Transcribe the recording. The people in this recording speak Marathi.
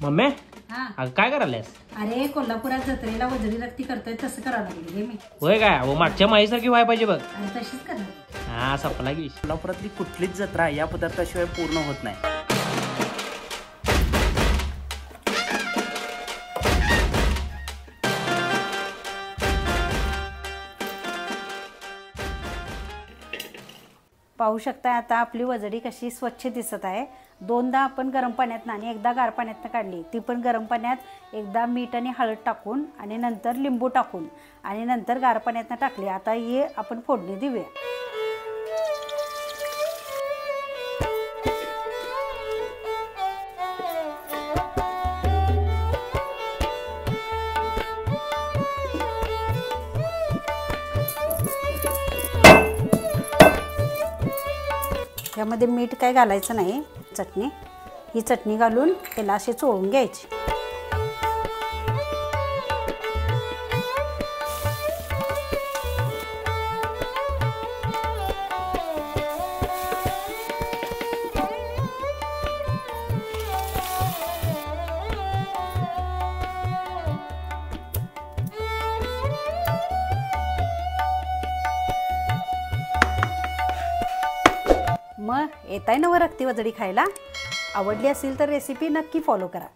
मम्मी हा अगं काय करायलास? अरे कोल्हापुरात जत्रेला वजडी रक्ती करतोय तसं करावं लागली रे मी. होय काय? हो मागच्या माईसारखी व्हाय पाहिजे बघ. अरे तशीच करणार. हा सपला की कोल्हापुरातली कुठलीच जत्रा या पदार्थाशिवाय पूर्ण होत नाही. पाहू शकता आता आपली वजडी कशी स्वच्छ दिसत आहे. दोनदा आपण गरम पाण्यात आणि एकदा गार पाण्यात काढली. ती पण गरम पाण्यात एकदा मीठ आणि हळद टाकून आणि नंतर लिंबू टाकून आणि नंतर गार पाण्यात टाकली. आता हे आपण फोडणी देऊया. यामध्ये मीठ काय घालायचं नाही. चटणी ही चटणी घालून त्याला असे चोळून घ्यायची. मग येताय ना रक्ती वजडी खायला? आवडली असेल तर रेसिपी नक्की फॉलो करा.